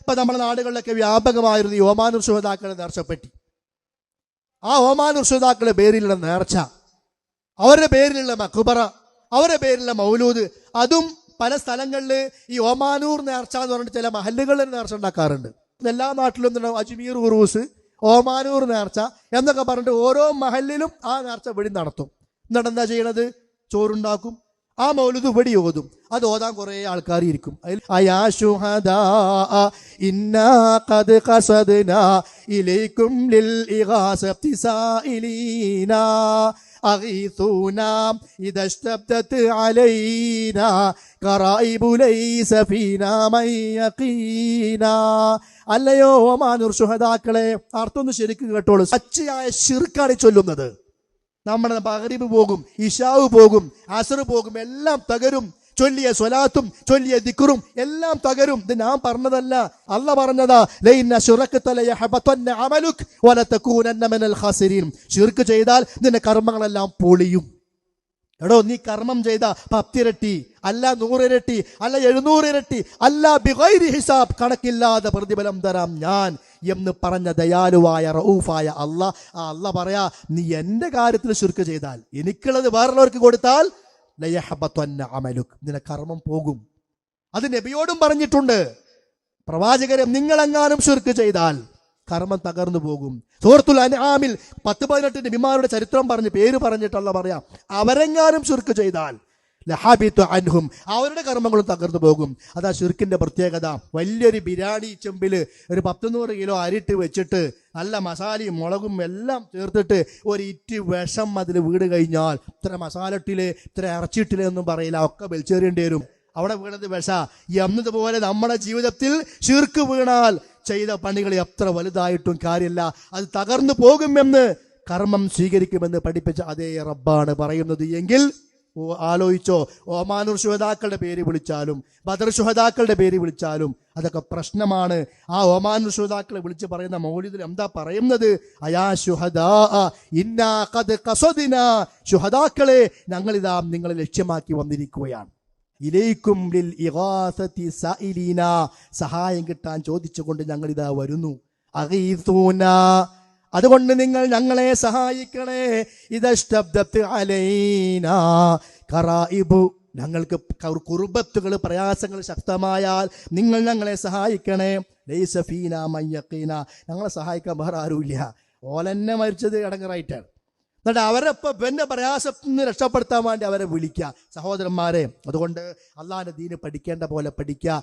ഇപ്പൊ നമ്മുടെ നാടുകളിലൊക്കെ വ്യാപകമായിരുന്നു ഈ ഓമാനൂർ ശുഹദാക്കളുടെ നേർച്ചപ്പെട്ടി. ആ ഓമാനൂർ ശുഹദാക്കളുടെ പേരിലുള്ള നേർച്ച, അവരുടെ പേരിലുള്ള മഖ്ബറ, അവരുടെ പേരിലുള്ള മൗലൂദ്, അതും പല സ്ഥലങ്ങളിൽ ഈ ഓമാനൂർ നേർച്ച എന്ന് പറഞ്ഞിട്ട് ചില മഹല്ലുകളിൽ നേർച്ച ഉണ്ടാക്കാറുണ്ട്. എല്ലാ നാട്ടിലും എന്തുണ്ടാവും, അജ്മീർ ഉറൂസ്, ഓമാനൂർ നേർച്ച എന്നൊക്കെ പറഞ്ഞിട്ട് ഓരോ മഹല്ലിലും ആ നേർച്ച വെടി നടത്തും. എന്നിട്ട് എന്താ ചെയ്യണത്? ചോറുണ്ടാക്കും, ആ മൗലൂദ് വെടി ഓതും. അത് ഓതാൻ കുറേ ആൾക്കാർ ഇരിക്കും. അയാ ശുഹദാ ഇന്നാ ഖദ് ഖസദ്നാ ഇലൈക്കും ലിൽ ഇഗാസത്തി സായിലീനാ അഗീഥൂനാ ഇദാ ഇസ്തബ്ദത് അലൈനാ ഖറായിബു ലൈസ ഫീനാ മൻ യഖീനാ. അല്ലയോ ഓമാനൂർ ശുഹദാക്കളെ, അർത്ഥം ശരിക്കും കേട്ടോളൂ. പച്ചയായ ശിർക്കാണ് ചൊല്ലുന്നത്. നമ്മുടെ മഗ്രിബ് പോകും, ഇശാവ് പോകും, അസ്ർ പോകും, എല്ലാം തകരും. ചൊല്ലിയ സ്വലാത്തും ചൊല്ലിയ ദിക്റും എല്ലാം തകരും. ഇത് ഞാൻ പറഞ്ഞതല്ല, അല്ലാഹ് പറഞ്ഞതാ. ലൈന ശുറക്ത ലയഹബതന്ന അമലുക വലതകൂനന്ന മിനൽ ഖാസിരീൻ. ശിർക്ക് ചെയ്താൽ നിന്റെ കർമ്മങ്ങളെല്ലാം പൊളിയും. എടോ, നീ കർമ്മം ചെയ്ത 10 ഇരട്ടി അല്ല 100 ഇരട്ടി അല്ല 700 ഇരട്ടി അല്ല ബിഗൈരി ഹിസാബ്, കണക്കില്ലാതെ പ്രതിഫലം തരാം ഞാൻ എന്ന് പറഞ്ഞ ദയാലുവായ റഊഫായ അല്ലാഹ്. ആ അല്ലാഹ് പറയാ, നീ എന്റെ കാര്യത്തിൽ ശിർക്ക് ചെയ്താൽ, എനിക്കുള്ളത് വേറുള്ളവർക്ക് കൊടുത്താൽ ലയഹബതന്ന അമലുക, നിന്റെ കർമ്മം പോകും. അത് നബിയോടും പറഞ്ഞിട്ടുണ്ട്. പ്രവാചകരെ, നിങ്ങളെങ്ങാനും ശിർക്ക് ചെയ്താൽ കർമ്മം തകർന്നു പോകും. സൂറത്തുൽ അൻആമിൽ 10-18 നബിമാരുടെ ചരിത്രം പറഞ്ഞ് പേര് പറഞ്ഞിട്ടല്ല പറയാം, അവരെങ്ങാനും ശിർക്ക് ചെയ്താൽ ലഹബിതു അൻഹും, അവരുടെ കർമ്മങ്ങളും തകർന്നു പോകും. അതാ ശിർക്കിന്റെ പ്രത്യേകത. വലിയൊരു ബിരിയാണി ചെമ്പില് ഒരു 100 കിലോ അരിട്ട് വെച്ചിട്ട് നല്ല മസാലയും മുളകും എല്ലാം ചേർത്തിട്ട് ഒരു ഇറ്റ് വിഷം അതിൽ വീട് കഴിഞ്ഞാൽ, ഇത്ര മസാല ഇട്ടില് ഇത്ര ഇറച്ചിട്ടില് എന്നും പറയില്ല, ഒക്കെ വലിച്ചെറിയേണ്ടി വരും. അവിടെ വീണത് വിഷ. എന്നതുപോലെ നമ്മുടെ ജീവിതത്തിൽ ശിർക്ക് വീണാൽ ചെയ്ത പണികൾ എത്ര വലുതായിട്ടും കാര്യമില്ല, അത് തകർന്നു പോകുമെന്ന്, കർമ്മം സ്വീകരിക്കുമെന്ന് പഠിപ്പിച്ച അതേ റബ്ബാണ് പറയുന്നത്. എങ്കിൽ ആലോചിച്ചോ, ഓമാനൂർ ശുഹദാക്കളുടെ പേര് വിളിച്ചാലും ബദർ ശുഹദാക്കളുടെ പേര് വിളിച്ചാലും അതൊക്കെ പ്രശ്നമാണ്. ആ ഓമാനൂർ ശുഹദാക്കളെ വിളിച്ച് പറയുന്ന മൗലിദിൽ എന്താ പറയുന്നത്? അയാ ശുഹദാ ഇന്നാ ഖദ് ഖസദ്നാ, ശുഹദാക്കളെ, ഞങ്ങളിതാ നിങ്ങളെ ലക്ഷ്യമാക്കി വന്നിരിക്കുകയാണ്. ഇലൈക്കും ലിൽ ഇഗാസത്തി സായിലീന, സഹായം കിട്ടാൻ ചോദിച്ചുകൊണ്ട് ഞങ്ങളിതാ വരുന്നു. അഗീഥൂനാ, അതുകൊണ്ട് നിങ്ങൾ ഞങ്ങളെ സഹായിക്കണേ. ഇദസ്തബ്ദത് അലൈനാ ഖറായിബു, ഞങ്ങൾക്ക് കുർബത്തുകൾ പ്രയാസങ്ങൾ ശക്തമായാൽ നിങ്ങൾ ഞങ്ങളെ സഹായിക്കണേ. ലൈസ ഫീനാ മൻ യഖീന, ഞങ്ങളെ സഹായിക്കാൻ വേറെ ആരുമില്ല. ഓലെന്നെ മരിച്ചത് ഇടങ്ങറായിട്ടാണ്. എന്നിട്ട് അവരൊപ്പം പിന്നെ പ്രയാസത്തിൽ നിന്ന് രക്ഷപ്പെടുത്താൻ വേണ്ടി അവരെ വിളിക്കുക. സഹോദരന്മാരെ, അതുകൊണ്ട് അള്ളാഹിന്റെ ദീന് പഠിക്കേണ്ട പോലെ പഠിക്കുക.